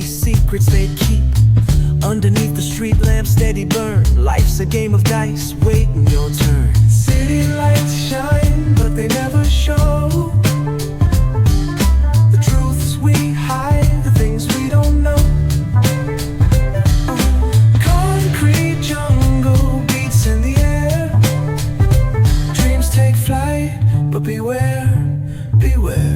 secrets they keep. Underneath the street lamp steady burn. Life's a game of dice, waiting your turn. City lights shine, but they never show the truths we hide, the things we don't know. Concrete jungle beats in the air. Dreams take flight, but beware, beware.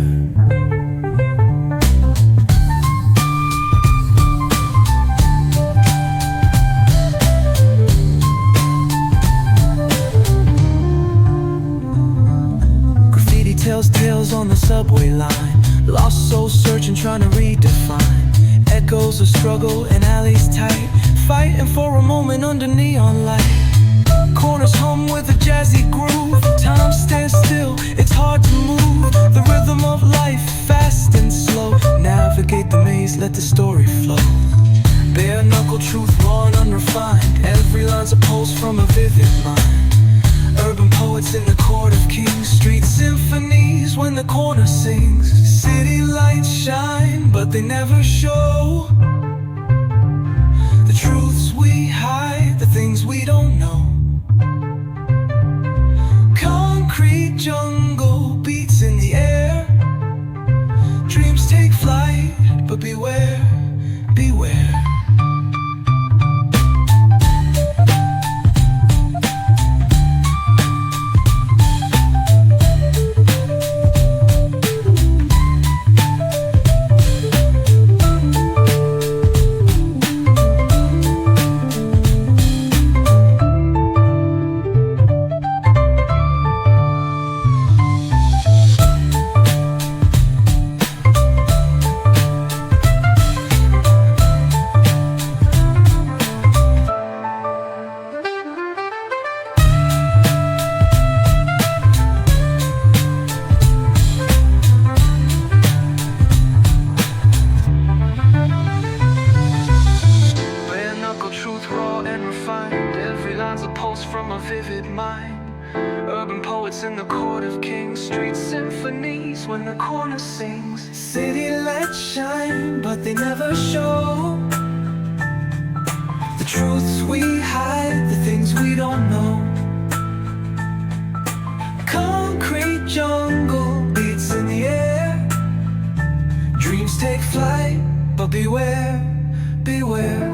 Tells tales on the subway line. Lost souls searching, trying to redefine. Echoes of struggle in alleys tight, fighting for a moment under neon light. Corners hum with a jazzy groove. Time stands still, it's hard to move. The rhythm of life, fast and slow. Navigate the maze, let the story flow. Bare knuckle truth, raw and unrefined. Every line's a pulse from a vivid mind. Urban poets in the court of kings. Street symphonies when the corner sings. City lights shine, but they never show the truths we hide, the things we don't know. Concrete jungle beats in the air. Dreams take flight, but beware, beware. From a vivid mind. Urban poets in the court of kings. Street symphonies when the corner sings. City lights shine, but they never show the truths we hide, the things we don't know. Concrete jungle beats in the air. Dreams take flight, but beware, beware.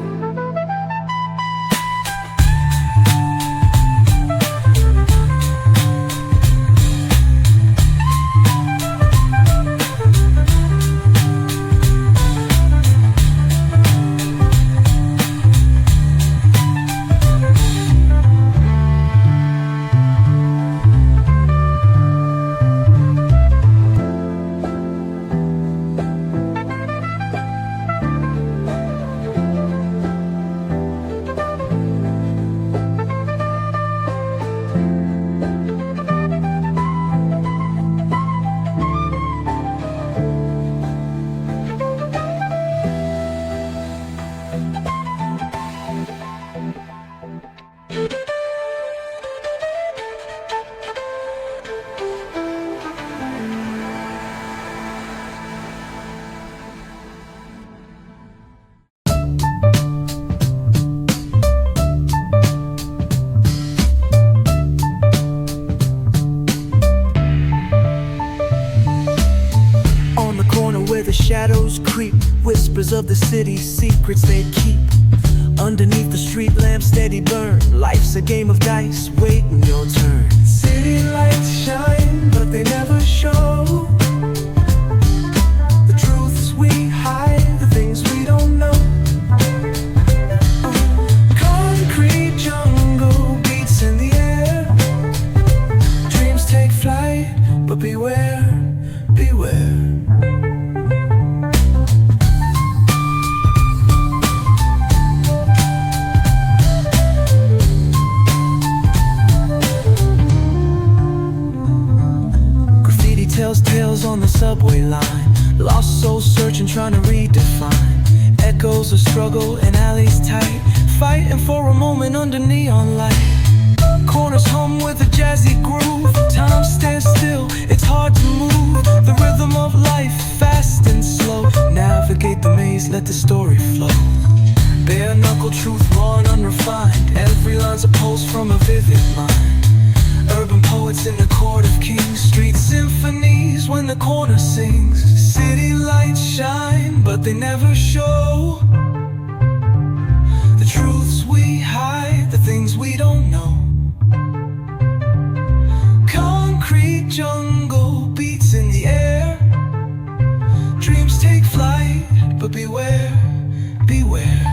The shadows creep, whispers of the city's secrets they keep. Underneath the street lamp steady burn. Life's a game of dice, waiting your turn. City lights shine, but they never show the truths we hide, the things we don't know. Concrete jungle beats in the air. Dreams take flight, but beware, beware. Tells tales on the subway line. Lost souls searching, trying to redefine. Echoes of struggle in alleys tight, fighting for a moment under neon light. Corners hum with a jazzy groove. Time stands still, it's hard to move. The rhythm of life, fast and slow. Navigate the maze, let the story flow. Bare knuckle truth, raw and unrefined. Every line's a pulse from a vivid mind. Urban poets in the court of kings. Street symphonies when the corner sings. City lights shine, but they never show the truths we hide, the things we don't know. Concrete jungle beats in the air. Dreams take flight, but beware, beware.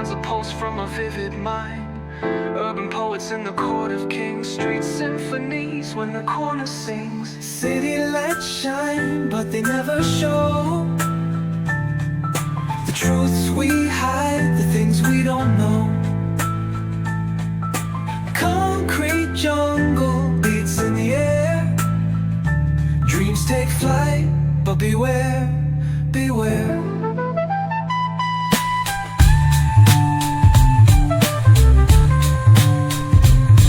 A pulse from a vivid mind. Urban poets in the court of kings. Street symphonies when the corner sings. City lights shine, but they never show the truths we hide, the things we don't know. Concrete jungle beats in the air. Dreams take flight, but beware, beware.